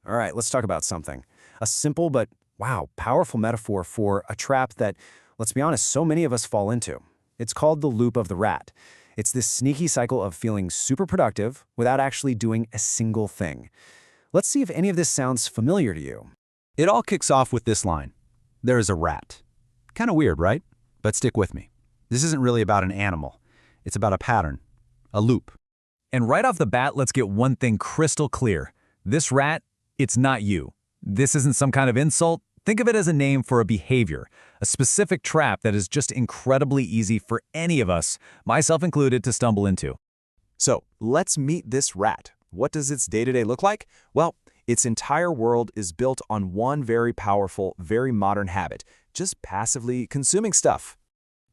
All right, let's talk about something. A simple but, wow, powerful metaphor for a trap that, let's be honest, so many of us fall into. It's called the loop of the rat. It's this sneaky cycle of feeling super productive without actually doing a single thing. Let's see if any of this sounds familiar to you. It all kicks off with this line. There is a rat. Kind of weird, right? But stick with me. This isn't really about an animal. It's about a pattern, a loop. And right off the bat, let's get one thing crystal clear. This rat, it's not you. This isn't some kind of insult. Think of it as a name for a behavior, a specific trap that is just incredibly easy for any of us, myself included, to stumble into. So let's meet this rat. What does its day-to-day look like? Well, its entire world is built on one very powerful, very modern habit, just passively consuming stuff.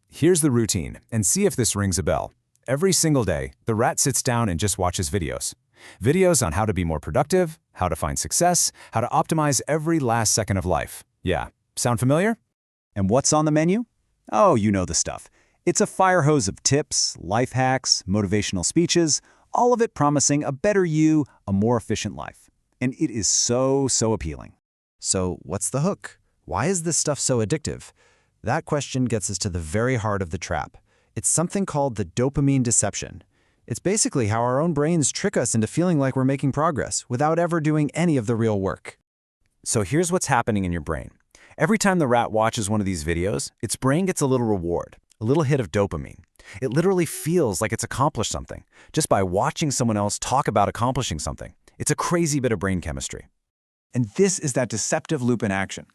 Here's the routine, and see if this rings a bell. Every single day, the rat sits down and just watches videos. Videos on how to be more productive, how to find success, how to optimize every last second of life. Yeah, sound familiar? And what's on the menu? Oh, you know the stuff. It's a fire hose of tips, life hacks, motivational speeches, all of it promising a better you, a more efficient life. And it is so appealing. So what's the hook? Why is this stuff so addictive? That question gets us to the very heart of the trap. It's something called the dopamine deception. It's basically how our own brains trick us into feeling like we're making progress without ever doing any of the real work. So here's what's happening in your brain. Every time the rat watches one of these videos, its brain gets a little reward, a little hit of dopamine. It literally feels like it's accomplished something, just by watching someone else talk about accomplishing something. It's a crazy bit of brain chemistry. And this is that deceptive loop in action.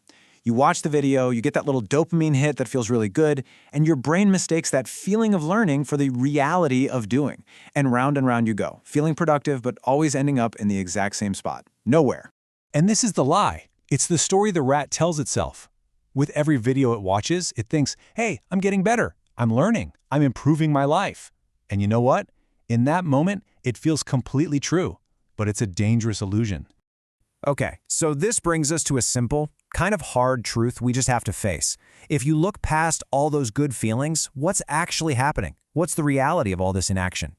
You watch the video, you get that little dopamine hit that feels really good, and your brain mistakes that feeling of learning for the reality of doing. And round you go, feeling productive but always ending up in the exact same spot. Nowhere. And this is the lie. It's the story the rat tells itself. With every video it watches, it thinks, hey, I'm getting better. I'm learning. I'm improving my life. And you know what? In that moment, it feels completely true. But it's a dangerous illusion. Okay, so this brings us to a simple, kind of hard truth we just have to face. If you look past all those good feelings, what's actually happening? What's the reality of all this inaction?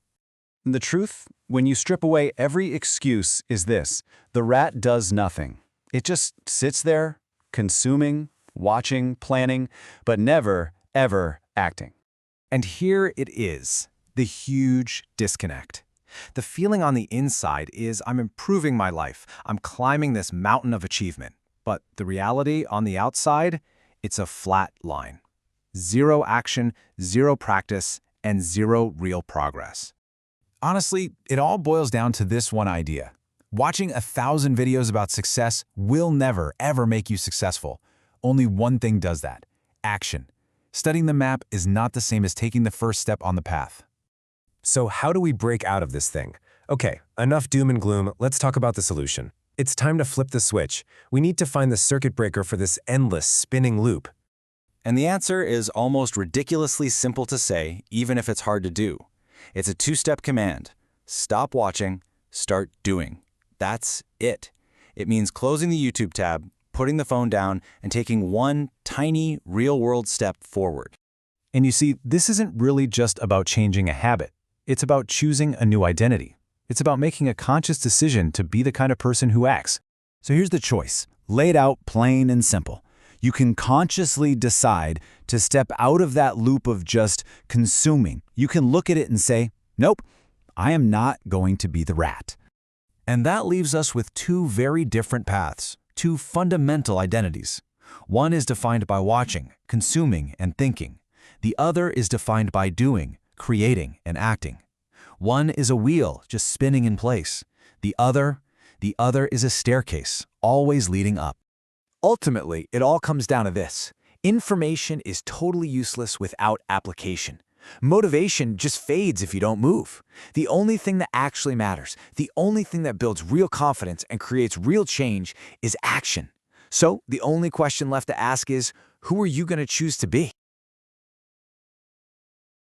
The truth, when you strip away every excuse, is this. The rat does nothing. It just sits there, consuming, watching, planning, but never, ever acting. And here it is, the huge disconnect. The feeling on the inside is I'm improving my life. I'm climbing this mountain of achievement. But the reality on the outside, it's a flat line. Zero action, zero practice, and zero real progress. Honestly, it all boils down to this one idea. Watching 1,000 videos about success will never, ever make you successful. Only one thing does that: action. Studying the map is not the same as taking the first step on the path. So how do we break out of this thing? Okay, enough doom and gloom, let's talk about the solution. It's time to flip the switch. We need to find the circuit breaker for this endless, spinning loop. And the answer is almost ridiculously simple to say, even if it's hard to do. It's a two-step command. Stop watching, start doing. That's it. It means closing the YouTube tab, putting the phone down, and taking one tiny, real-world step forward. And you see, this isn't really just about changing a habit. It's about choosing a new identity. It's about making a conscious decision to be the kind of person who acts. So here's the choice, laid out plain and simple. You can consciously decide to step out of that loop of just consuming. You can look at it and say, nope, I am not going to be the rat. And that leaves us with two very different paths, two fundamental identities. One is defined by watching, consuming, and thinking. The other is defined by doing, creating, and acting. One is a wheel just spinning in place. The other is a staircase, always leading up. Ultimately, it all comes down to this. Information is totally useless without application. Motivation just fades if you don't move. The only thing that actually matters, the only thing that builds real confidence and creates real change is action. So the only question left to ask is, who are you going to choose to be?